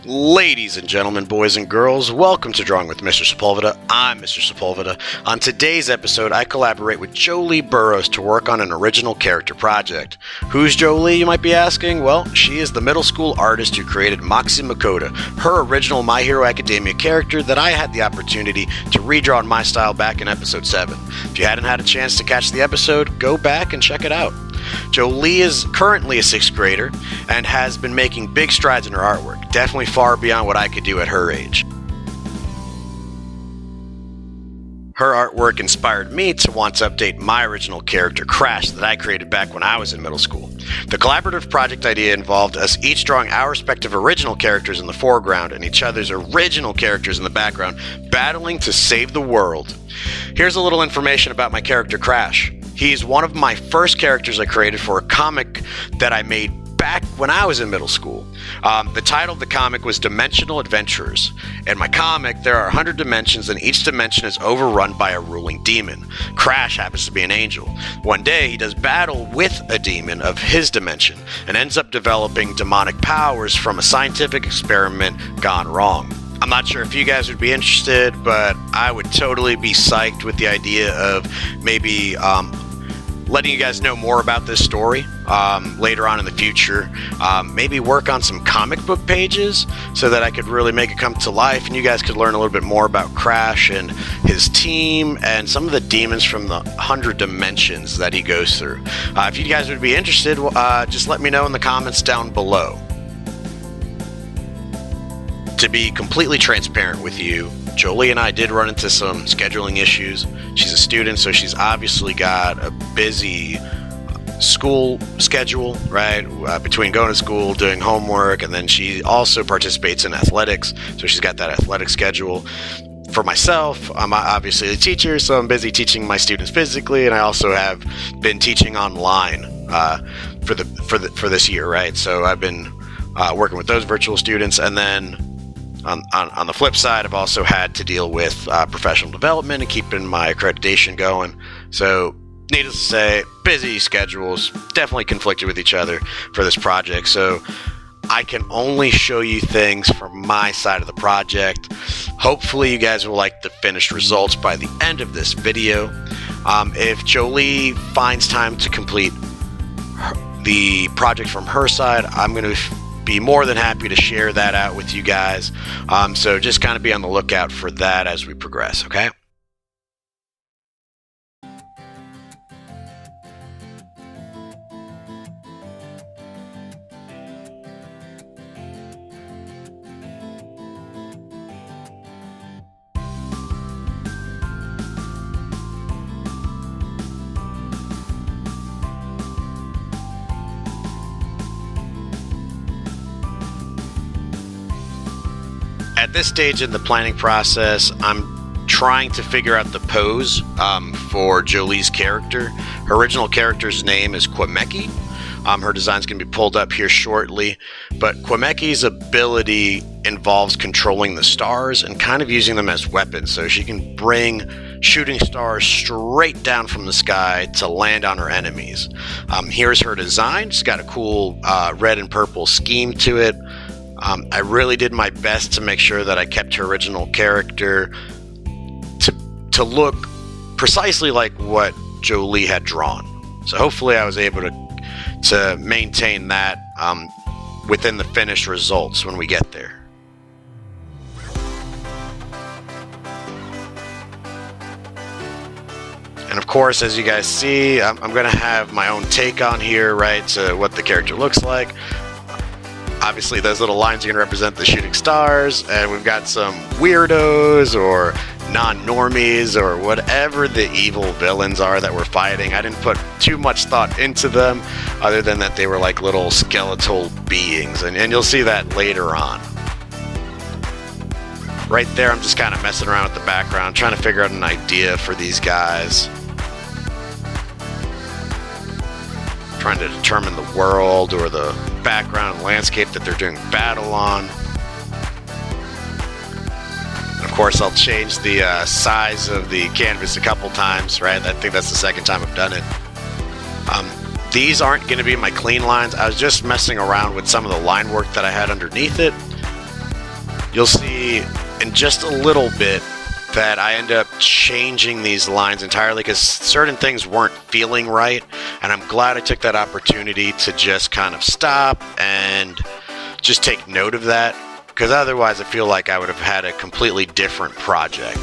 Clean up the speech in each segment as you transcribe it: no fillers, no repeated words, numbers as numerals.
Ladies and gentlemen, boys and girls, welcome to Drawing with Mr. Sepulveda. I'm Mr. Sepulveda. On today's episode, I collaborate with Joleigh Burrows to work on an original character project. Who's Joleigh, you might be asking? Well, she is the middle school artist who created Moxie Makoto, her original My Hero Academia character that I had the opportunity to redraw in my style back in episode 7. If you hadn't had a chance to catch the episode, go back and check it out. Joleigh is currently a 6th grader and has been making big strides in her artwork, definitely far beyond what I could do at her age. Her artwork inspired me to want to update my original character, Crash, that I created back when I was in middle school. The collaborative project idea involved us each drawing our respective original characters in the foreground and each other's original characters in the background, battling to save the world. Here's a little information about my character, Crash. He's one of my first characters I created for a comic that I made back when I was in middle school. The title of the comic was Dimensional Adventurers. In my comic, there are 100 dimensions and each dimension is overrun by a ruling demon. Crash happens to be an angel. One day, he does battle with a demon of his dimension and ends up developing demonic powers from a scientific experiment gone wrong. I'm not sure if you guys would be interested, but I would totally be psyched with the idea of maybe letting you guys know more about this story later on in the future. Maybe work on some comic book pages so that I could really make it come to life and you guys could learn a little bit more about Crash and his team and some of the demons from the 100 dimensions that he goes through. If you guys would be interested, just let me know in the comments down below. To be completely transparent with you, Joleigh and I did run into some scheduling issues. She's a student, so she's obviously got a busy school schedule, right? Between going to school, doing homework, and then she also participates in athletics, so she's got that athletic schedule. For myself, I'm obviously a teacher, so I'm busy teaching my students physically, and I also have been teaching online for this year, right? So I've been working with those virtual students, and then on the flip side, I've also had to deal with professional development and keeping my accreditation going. So, needless to say, busy schedules, definitely conflicted with each other for this project. So, I can only show you things from my side of the project. Hopefully, you guys will like the finished results by the end of this video. If Joleigh finds time to complete the project from her side, I'm going to be more than happy to share that out with you guys. So just kind of be on the lookout for that as we progress, okay? At this stage in the planning process, I'm trying to figure out the pose for Joleigh's character. Her original character's name is Kwameki. Her design's going to be pulled up here shortly, but Kwameki's ability involves controlling the stars and kind of using them as weapons, so she can bring shooting stars straight down from the sky to land on her enemies. Here's her design. She's got a cool red and purple scheme to it. I really did my best to make sure that I kept her original character to look precisely like what Joleigh had drawn. So hopefully I was able to maintain that within the finished results when we get there. And of course, as you guys see, I'm going to have my own take on here, right, to what the character looks like. Obviously, those little lines are going to represent the shooting stars, and we've got some weirdos or non-normies or whatever the evil villains are that we're fighting. I didn't put too much thought into them, other than that they were like little skeletal beings, and you'll see that later on. Right there, I'm just kind of messing around with the background, trying to figure out an idea for these guys. Trying to determine the world or the background and landscape that they're doing battle on. And of course, I'll change the size of the canvas a couple times, right? I think that's the second time I've done it. These aren't going to be my clean lines. I was just messing around with some of the line work that I had underneath it. you'll see in just a little bit that I end up changing these lines entirely because certain things weren't feeling right, and I'm glad I took that opportunity to just kind of stop and just take note of that, because otherwise I feel like I would have had a completely different project.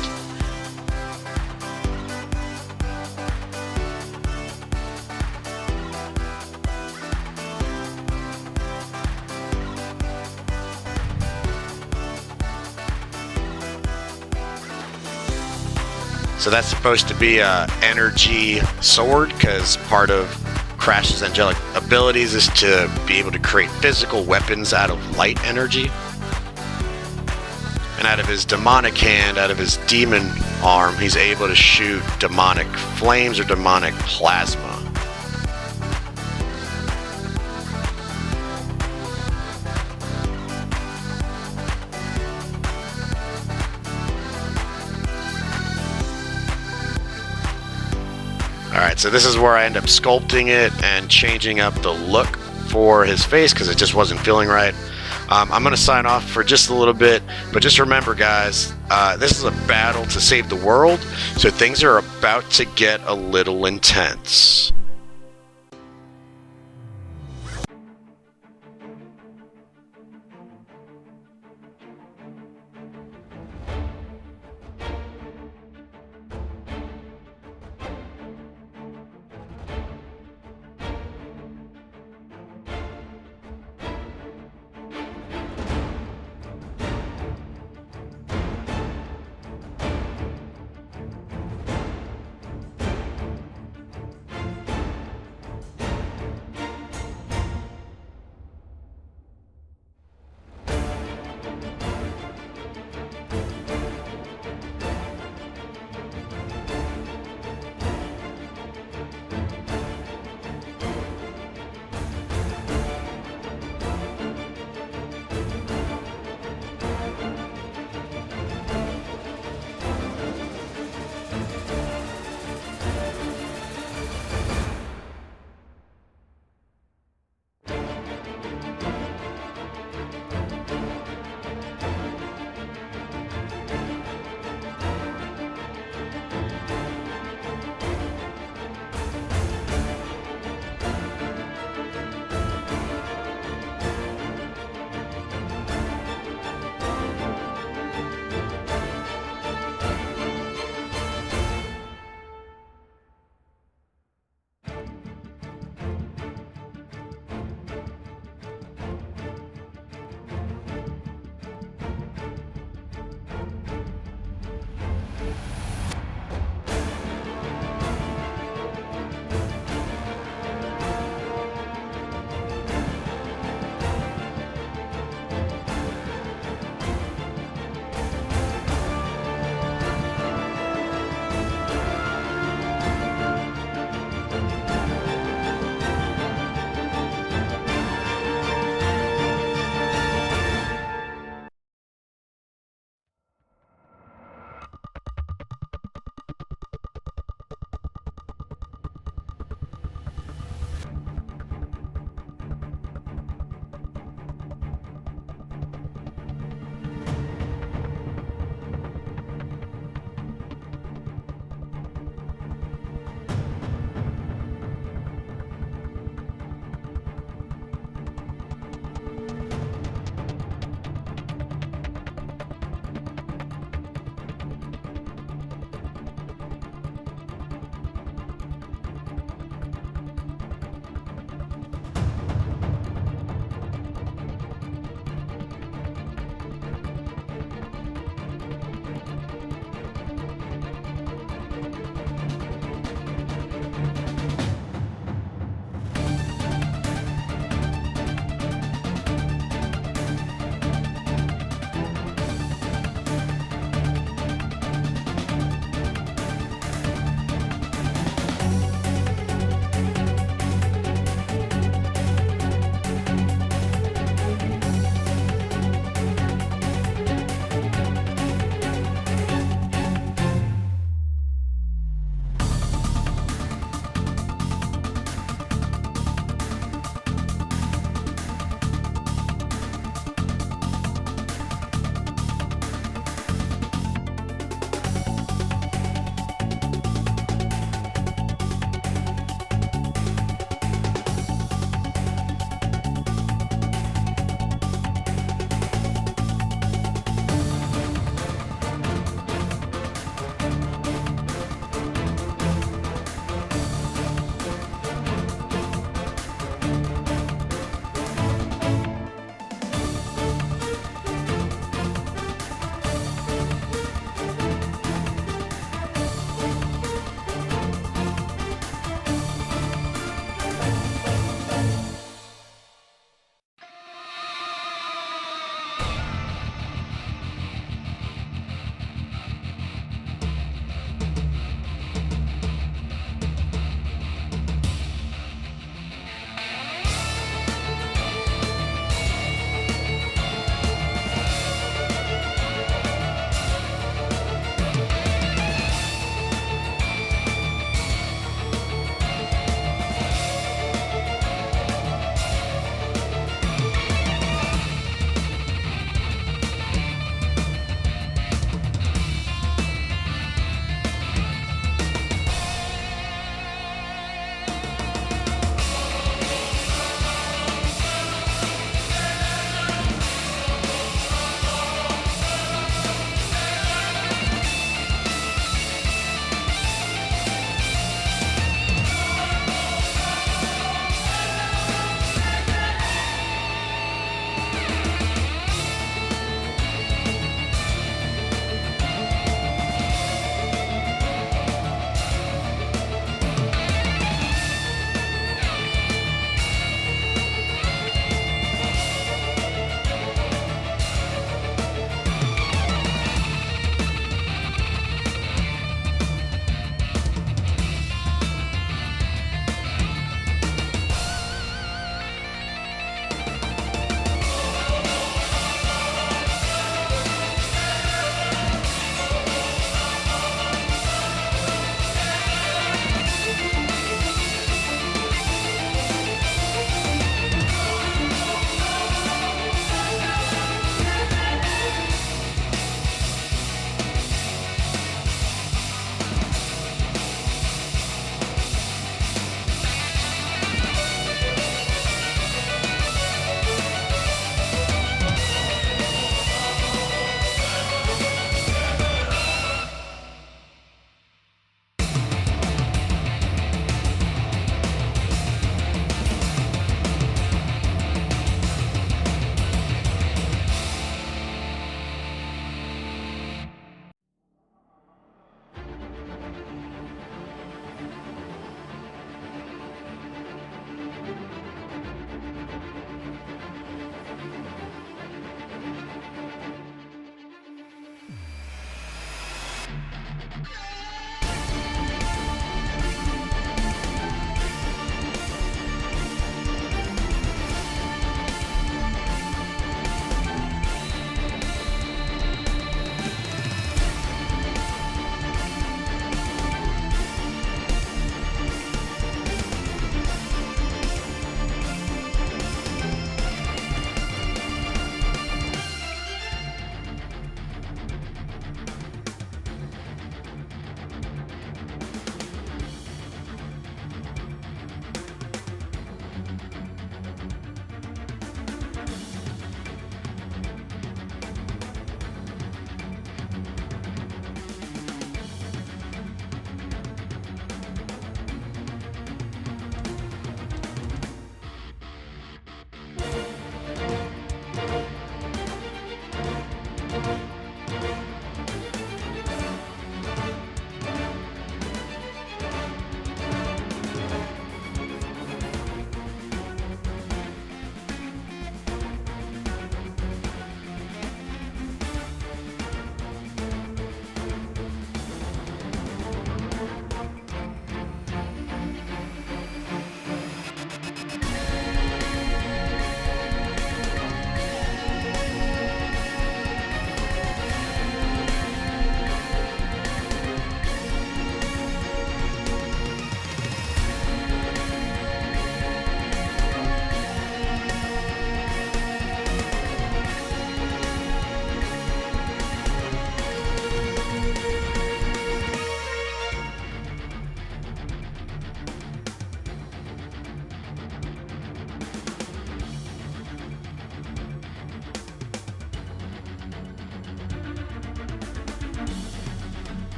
So that's supposed to be a energy sword, because part of Crash's angelic abilities is to be able to create physical weapons out of light energy. And out of his demonic hand, out of his demon arm, he's able to shoot demonic flames or demonic plasma. Alright, so this is where I end up sculpting it and changing up the look for his face because it just wasn't feeling right. I'm going to sign off for just a little bit, but just remember, guys, this is a battle to save the world, so things are about to get a little intense.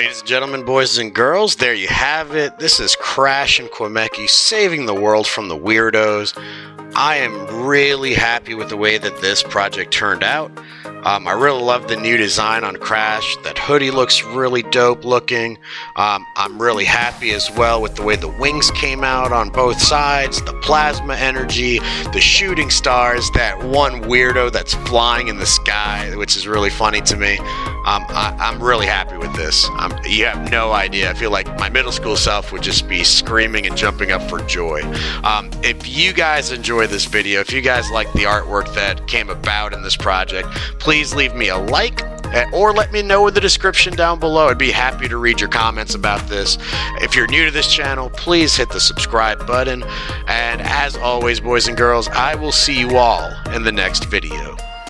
Ladies and gentlemen, boys and girls, there you have it. This is Crash and Kwemeki saving the world from the weirdos. I am really happy with the way that this project turned out. I really love the new design on Crash. That hoodie looks really dope looking. I'm really happy as well with the way the wings came out on both sides, the plasma energy, the shooting stars, that one weirdo that's flying in the sky, which is really funny to me. I'm really happy with this. You have no idea. I feel like my middle school self would just be screaming and jumping up for joy. If you guys enjoy this video, if you guys like the artwork that came about in this project, please leave me a like or let me know in the description down below. I'd be happy to read your comments about this. If you're new to this channel, please hit the subscribe button. And as always, boys and girls, I will see you all in the next video.